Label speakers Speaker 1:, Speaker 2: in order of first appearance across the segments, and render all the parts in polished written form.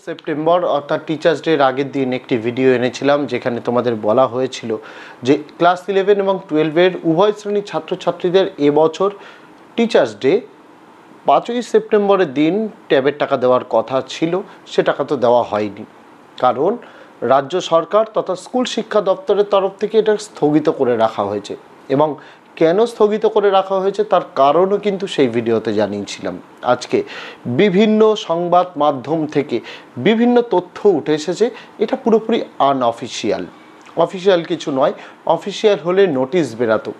Speaker 1: September অর্থাৎ teachers ডের আগের দিন একটি ভিডিও এনেছিলাম যেখানে তোমাদের বলা হয়েছিল যে ক্লাস 11 এবং 12-এর উভয় শ্রেণীর ছাত্রছাত্রীদের এবছর টিচার্স ডে 5ই সেপ্টেম্বরের দিন ট্যাবের টাকা দেওয়ার কথা ছিল, সে টাকা তো দেওয়া হয়নি। কারণ রাজ্য সরকার তথা স্কুল শিক্ষা দপ্তরের তরফ থেকে এটা স্থগিত করে রাখা হয়েছে, এবং কেন স্থগিত করে রাখা হয়েছে তার কারণও কিন্তু সেই ভিডিওতে জানিয়েছিলাম। আজকে বিভিন্ন সংবাদ মাধ্যম থেকে বিভিন্ন তথ্য উঠে এসেছে, এটা পুরোপুরি আনঅফিসিয়াল, অফিসিয়াল কিছু নয়। অফিসিয়াল হলে নোটিশ বেরাতো,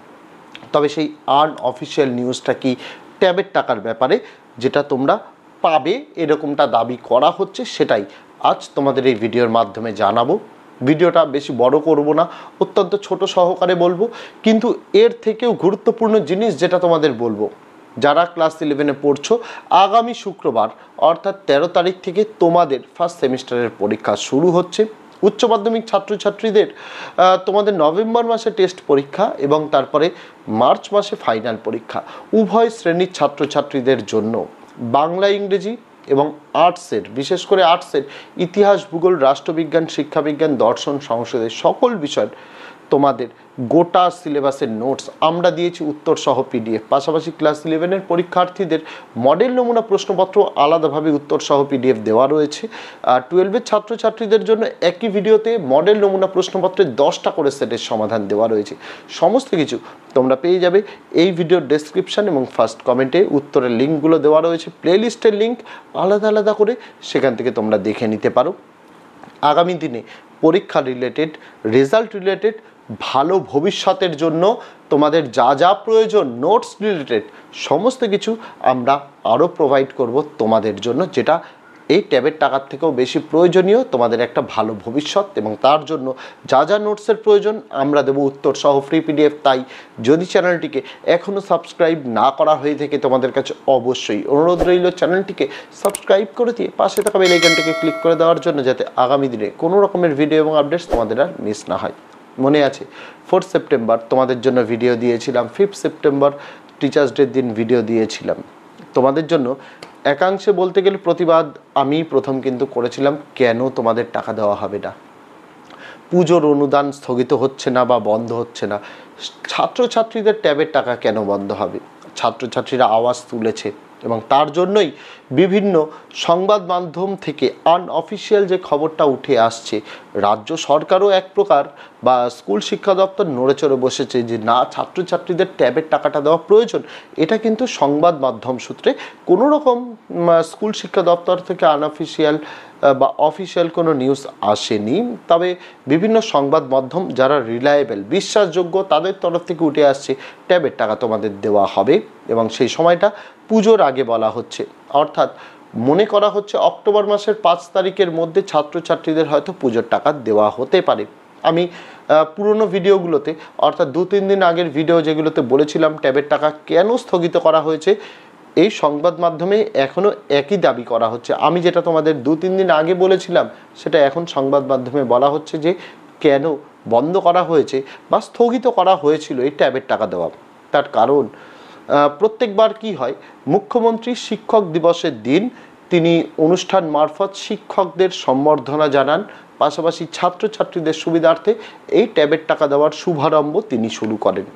Speaker 1: তবে সেই আনঅফিসিয়াল নিউজটা কি ট্যাবের টাকার ব্যাপারে যেটা তোমরা পাবে এরকমটা দাবি করা হচ্ছে, সেটাই আজ তোমাদের এই ভিডিওর মাধ্যমে জানাবো। ভিডিওটা বেশি বড় করব না, অত্যন্ত ছোট সহকারে বলবো, কিন্তু এর থেকেও গুরুত্বপূর্ণ জিনিস যেটা তোমাদের বলবো, যারা ক্লাস 11-এ পড়ছো, আগামী শুক্রবার অর্থাৎ 13 তারিখ থেকে তোমাদের ফার্স্ট সেমিস্টারের পরীক্ষা শুরু হচ্ছে। উচ্চ মাধ্যমিক ছাত্রছাত্রীদের তোমাদের নভেম্বর মাসে টেস্ট পরীক্ষা এবং তারপরে মার্চ মাসে ফাইনাল পরীক্ষা। উভয় শ্রেণীর ছাত্রছাত্রীদের জন্য বাংলা, ইংরেজি এবং আর্টসের, বিশেষ করে আর্টসের ইতিহাস, ভূগোল, রাষ্ট্রবিজ্ঞান, শিক্ষাবিজ্ঞান, দর্শন, সংস্কৃত সকল বিষয় তোমাদের গোটা সিলেবাসের নোটস আমরা দিয়েছি উত্তর সহ পিডিএফ। পাশাপাশি ক্লাস 11-এর পরীক্ষার্থীদের মডেল নমুনা প্রশ্নপত্র আলাদাভাবে উত্তর সহ পিডিএফ দেওয়া রয়েছে। আর 12-এর ছাত্রছাত্রীদের জন্য একই ভিডিওতে মডেল নমুনা প্রশ্নপত্রের 10টা করে সেটের সমাধান দেওয়া রয়েছে। সমস্ত কিছু তোমরা পেয়ে যাবে এই ভিডিওর ডেসক্রিপশান এবং ফার্স্ট কমেন্টে। উত্তরের লিঙ্কগুলো দেওয়া রয়েছে, প্লেলিস্টের লিঙ্ক আলাদা আলাদা করে, সেখান থেকে তোমরা দেখে নিতে পারো। আগামী দিনে পরীক্ষা রিলেটেড, রেজাল্ট রিলেটেড, ভালো ভবিষ্যতের জন্য তোমাদের যা যা প্রয়োজন, নোটস রিলেটেড সমস্ত কিছু আমরা আরও প্রোভাইড করব তোমাদের জন্য, যেটা এই ট্যাবের টাকার থেকেও বেশি প্রয়োজনীয় তোমাদের একটা ভালো ভবিষ্যৎ। এবং তার জন্য যা যা নোটসের প্রয়োজন আমরা দেবো উত্তর সহ ফ্রি পিডিএফ। তাই যদি চ্যানেলটিকে এখনও সাবস্ক্রাইব না করা হয়ে থাকে তোমাদের কাছে অবশ্যই অনুরোধ রইল চ্যানেলটিকে সাবস্ক্রাইব করে দিয়ে পাশে থাকা বেল আইকনটিকে ক্লিক করে দেওয়ার জন্য, যাতে আগামী দিনে কোনো রকমের ভিডিও এবং আপডেটস তোমাদের আর মিস না হয়। মনে আছে 4 সেপ্টেম্বর তোমাদের জন্য ভিডিও দিয়েছিলাম, 5 সেপ্টেম্বর টিচার্স ডের দিন ভিডিও দিয়েছিলাম। তোমাদের জন্য একাংশে বলতে গেলে প্রতিবাদ আমি প্রথম কিন্তু করেছিলাম, কেন তোমাদের টাকা দেওয়া হবে না, পুজোর অনুদান স্থগিত হচ্ছে না বা বন্ধ হচ্ছে না, ছাত্রছাত্রীদের ট্যাবের টাকা কেন বন্ধ হবে। ছাত্রছাত্রীরা আওয়াজ তুলেছে এবং তার জন্যই বিভিন্ন সংবাদ মাধ্যম থেকে আনঅফিসিয়াল যে খবরটা উঠে আসছে, রাজ্য সরকারও এক প্রকার বা স্কুল শিক্ষা দপ্তর নড়ে চড়ে বসেছে যে না, ছাত্রছাত্রীদের ট্যাবের টাকাটা দেওয়া প্রয়োজন। এটা কিন্তু সংবাদ মাধ্যম সূত্রে, কোনো রকম স্কুল শিক্ষা দপ্তর থেকে আনঅফিসিয়াল বা অফিসিয়াল কোনো নিউজ আসেনি। তবে বিভিন্ন সংবাদ মাধ্যম যারা রিলায়েবল, বিশ্বাসযোগ্য, তাদের তরফ থেকে উঠে আসছে ট্যাবের টাকা তোমাদের দেওয়া হবে, এবং সেই সময়টা পুজোর আগে বলা হচ্ছে। অর্থাৎ মনে করা হচ্ছে অক্টোবর মাসের 5 তারিখের মধ্যে ছাত্রছাত্রীদের হয়তো পুজোর টাকা দেওয়া হতে পারে। আমি পুরনো ভিডিওগুলোতে অর্থাৎ 2-3 দিন আগের ভিডিও যেগুলোতে বলেছিলাম ট্যাবের টাকা কেন স্থগিত করা হয়েছে, এই সংবাদ মাধ্যমে এখনও একই দাবি করা হচ্ছে। আমি যেটা তোমাদের 2-3 দিন আগে বলেছিলাম সেটা এখন সংবাদ মাধ্যমে বলা হচ্ছে যে কেন বন্ধ করা হয়েছে বা স্থগিত করা হয়েছিল এই ট্যাবের টাকা দেওয়া। তার কারণ প্রত্যেকবার কি হয়, মুখ্যমন্ত্রী শিক্ষক দিবসের দিন তিনি অনুষ্ঠান মারফত শিক্ষকদের সম্বর্ধনা জানান, পাশাপাশি ছাত্রছাত্রীদের সুবিধার্থে এই ট্যাবের টাকা দেওয়ার শুভারম্ভ তিনি শুরু করেন।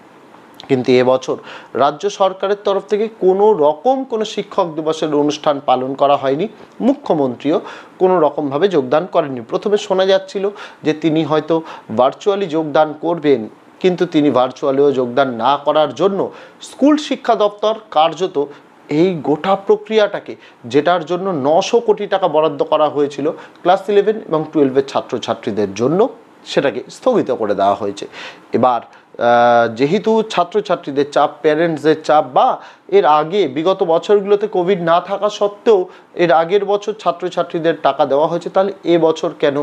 Speaker 1: কিন্তু এবছর রাজ্য সরকারের তরফ থেকে কোনো রকম কোনো শিক্ষক দিবসের অনুষ্ঠান পালন করা হয়নি, মুখ্যমন্ত্রীও কোনো রকমভাবে যোগদান করেননি। প্রথমে শোনা যাচ্ছিল যে তিনি হয়তো ভার্চুয়ালি যোগদান করবেন, কিন্তু তিনি ভার্চুয়ালিও যোগদান না করার জন্য স্কুল শিক্ষা দপ্তর কার্যত এই গোটা প্রক্রিয়াটাকে, যেটার জন্য 900 কোটি টাকা বরাদ্দ করা হয়েছিল ক্লাস 11 এবং 12-এর ছাত্রছাত্রীদের জন্য, সেটাকে স্থগিত করে দেওয়া হয়েছে। এবার যেহেতু ছাত্রছাত্রীদের চাপ, প্যারেন্টসদের চাপ, বা এর আগে বিগত বছরগুলোতে কোভিড না থাকা সত্ত্বেও এর আগের বছর ছাত্রছাত্রীদের টাকা দেওয়া হয়েছে, তাহলে এবছর কেন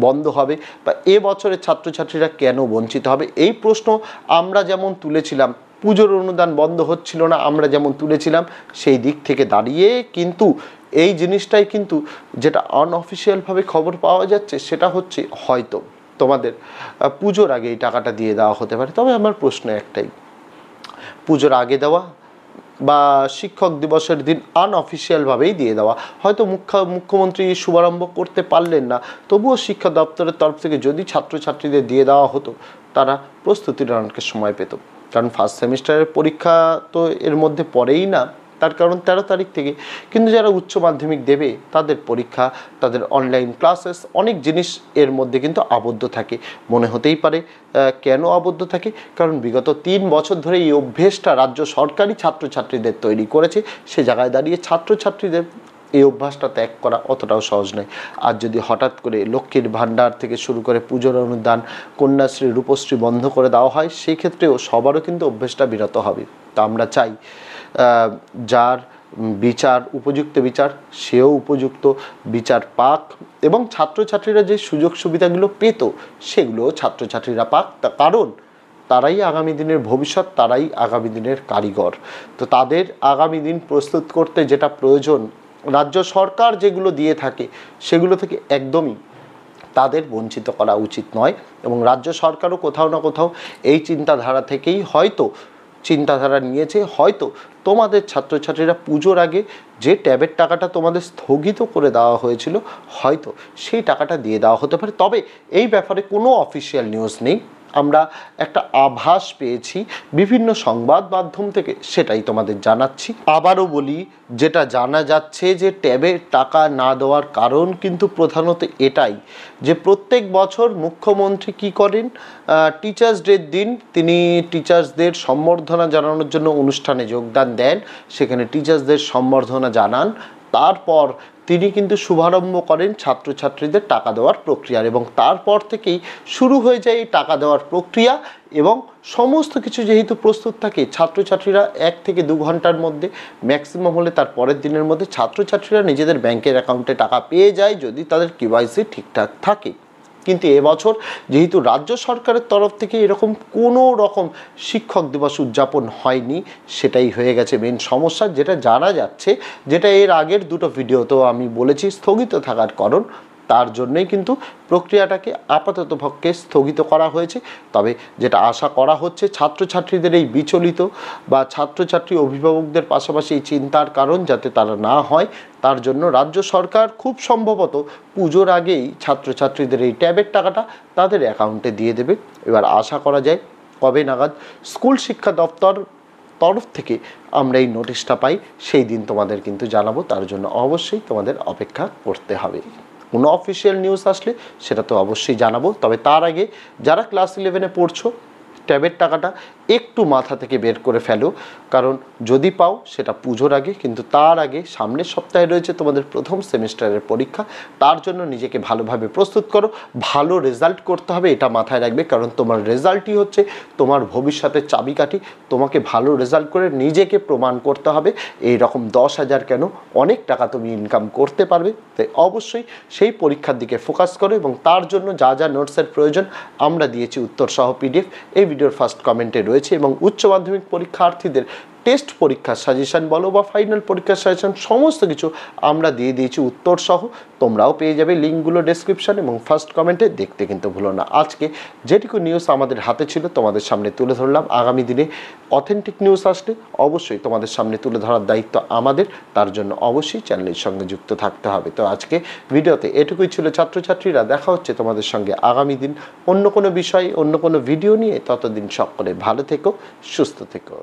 Speaker 1: বন্ধ হবে বা এবছরের ছাত্রছাত্রীরা কেন বঞ্চিত হবে, এই প্রশ্ন আমরা যেমন তুলেছিলাম, পুজোর অনুদান বন্ধ হচ্ছিল না আমরা যেমন তুলেছিলাম, সেই দিক থেকে দাঁড়িয়ে কিন্তু এই জিনিসটাই কিন্তু যেটা আনঅফিসিয়ালভাবে খবর পাওয়া যাচ্ছে সেটা হচ্ছে হয়তো তোমাদের পুজোর আগে এই টাকাটা দিয়ে দেওয়া হতে পারে। তবে আমার প্রশ্ন একটাই, পুজোর আগে দেওয়া বা শিক্ষক দিবসের দিন আনঅফিসিয়ালভাবেই দিয়ে দেওয়া। হয়তো মুখ্যমন্ত্রী শুভারম্ভ করতে পারলেন না, তবুও শিক্ষা দপ্তরের তরফ থেকে যদি ছাত্রছাত্রীদের দিয়ে দেওয়া হতো, তারা প্রস্তুতির অনেক সময় পেত। কারণ ফার্স্ট সেমিস্টারের পরীক্ষা তো এর মধ্যে পড়েই না, তার কারণ 13 তারিখ থেকে। কিন্তু যারা উচ্চ মাধ্যমিক দেবে তাদের পরীক্ষা, তাদের অনলাইন ক্লাসেস, অনেক জিনিস এর মধ্যে কিন্তু আবদ্ধ থাকে। মনে হতেই পারে কেন আবদ্ধ থাকে, কারণ বিগত 3 বছর ধরে এই অভ্যেসটা রাজ্য সরকারই ছাত্রছাত্রীদের তৈরি করেছে। সে জায়গায় দাঁড়িয়ে ছাত্রছাত্রীদের এই অভ্যাসটা ত্যাগ করা অতটাও সহজ নয়। আর যদি হঠাৎ করে লক্ষ্মীর ভাণ্ডার থেকে শুরু করে পুজোর অনুদান, কন্যাশ্রী, রূপশ্রী বন্ধ করে দেওয়া হয়, সেই ক্ষেত্রেও সবারও কিন্তু অভ্যেসটা বিরত হবে। তা আমরা চাই যার বিচার, উপযুক্ত বিচার, সেও উপযুক্ত বিচার পাক, এবং ছাত্রছাত্রীরা যে সুযোগ সুবিধাগুলো পেত সেগুলোও ছাত্রছাত্রীরা পাক। কারণ তারাই আগামী দিনের ভবিষ্যৎ, তারাই আগামী দিনের কারিগর। তো তাদের আগামী দিন প্রস্তুত করতে যেটা প্রয়োজন, রাজ্য সরকার যেগুলো দিয়ে থাকে সেগুলো থেকে একদমই তাদের বঞ্চিত করা উচিত নয়। এবং রাজ্য সরকারও কোথাও না কোথাও এই চিন্তাধারা থেকেই হয়তো চিন্তাধারা নিয়েছে, হয়তো তোমাদের ছাত্রছাত্রীরা পুজোর আগে যে ট্যাবের টাকাটা তোমাদের স্থগিত করে দেওয়া হয়েছিল, হয়তো সেই টাকাটা দিয়ে দেওয়া হতে পারে। তবে এই ব্যাপারে কোনো অফিসিয়াল নিউজ নেই, আমরা একটা আভাস পেয়েছি বিভিন্ন সংবাদ মাধ্যম থেকে, সেটাই তোমাদের জানাচ্ছি। আবারও বলি, যেটা জানা যাচ্ছে যে ট্যাবের টাকা না দেওয়ার কারণ কিন্তু প্রধানত এটাই যে প্রত্যেক বছর মুখ্যমন্ত্রী কি করেন, টিচার্স ডের দিন তিনি টিচার্সদের সম্বর্ধনা জানানোর জন্য অনুষ্ঠানে যোগদান দেন, সেখানে টিচার্সদের সম্বর্ধনা জানান, তারপর তিনি কিন্তু শুভারম্ভ করেন ছাত্রছাত্রীদের টাকা দেওয়ার প্রক্রিয়ার, এবং তারপর থেকেই শুরু হয়ে যায় এই টাকা দেওয়ার প্রক্রিয়া। এবং সমস্ত কিছু যেহেতু প্রস্তুত থাকে, ছাত্রছাত্রীরা 1 থেকে 2 ঘন্টার মধ্যে, ম্যাক্সিমাম হলে তার পরের দিনের মধ্যে ছাত্রছাত্রীরা নিজেদের ব্যাংকের অ্যাকাউন্টে টাকা পেয়ে যায়, যদি তাদের কেওয়াইসি ঠিকঠাক থাকে। কিন্তু এবছর যেহেতু রাজ্য সরকারের তরফ থেকে এরকম কোনো রকম শিক্ষক দিবস উদযাপন হয়নি, সেটাই হয়ে গেছে মেন সমস্যা। যেটা জানা যাচ্ছে, যেটা এর আগের দুটো ভিডিওতেও আমি বলেছি, স্থগিত থাকার কারণ, তার জন্যই কিন্তু প্রক্রিয়াটাকে আপাতত পক্ষে স্থগিত করা হয়েছে। তবে যেটা আশা করা হচ্ছে, ছাত্রছাত্রীদের এই বিচলিত বা ছাত্রছাত্রী অভিভাবকদের পাশাপাশি এই চিন্তার কারণ যাতে তারা না হয়, তার জন্য রাজ্য সরকার খুব সম্ভবত পুজোর আগেই ছাত্রছাত্রীদের এই ট্যাবের টাকাটা তাদের অ্যাকাউন্টে দিয়ে দেবে। এবার আশা করা যায় কবে নাগাদ স্কুল শিক্ষা দপ্তর তরফ থেকে আমরা এই নোটিশটা পাই, সেই দিন তোমাদের কিন্তু জানাবো। তার জন্য অবশ্যই তোমাদের অপেক্ষা করতে হবে। কোনো অফিসিয়াল নিউজ আসলে সেটা তো অবশ্যই জানাবো। তবে তার আগে যারা ক্লাস 11-এ পড়ছো, ট্যাবের টাকাটা একটু মাথা থেকে বের করে ফেলো, কারণ যদি পাও সেটা পুজোর আগে, কিন্তু তার আগে সামনের সপ্তাহে রয়েছে তোমাদের প্রথম সেমিস্টারের পরীক্ষা। তার জন্য নিজেকে ভালোভাবে প্রস্তুত করো, ভালো রেজাল্ট করতে হবে, এটা মাথায় রাখবে, কারণ তোমার রেজাল্টই হচ্ছে তোমার ভবিষ্যতের চাবিকাঠি। তোমাকে ভালো রেজাল্ট করে নিজেকে প্রমাণ করতে হবে। এই রকম 10,000 কেন, অনেক টাকা তুমি ইনকাম করতে পারবে। তাই অবশ্যই সেই পরীক্ষার দিকে ফোকাস করো, এবং তার জন্য যা যা নোটসের প্রয়োজন আমরা দিয়েছি উত্তর সহ পিডিএফ এই ভিডিওর ফার্স্ট কমেন্টে রয়েছে। এবং উচ্চ মাধ্যমিক পরীক্ষার্থীদের টেস্ট পরীক্ষার সাজেশন বলো বা ফাইনাল পরীক্ষার সাজেশন, সমস্ত কিছু আমরা দিয়ে দিয়েছি উত্তর সহ। তোমরাও পেয়ে যাবে লিঙ্কগুলো ডেসক্রিপশন এবং ফার্স্ট কমেন্টে, দেখতে কিন্তু ভুলো না। আজকে যেটুকু নিউজ আমাদের হাতে ছিল তোমাদের সামনে তুলে ধরলাম। আগামী দিনে অথেন্টিক নিউজ আসলে অবশ্যই তোমাদের সামনে তুলে ধরার দায়িত্ব আমাদের, তার জন্য অবশ্যই চ্যানেলের সঙ্গে যুক্ত থাকতে হবে। তো আজকে ভিডিওতে এটুকুই ছিল ছাত্রছাত্রীরা। দেখা হচ্ছে তোমাদের সঙ্গে আগামী দিন অন্য কোনো বিষয়, অন্য কোনো ভিডিও নিয়ে। ততদিন সকলে ভালো থেকো, সুস্থ থেকো।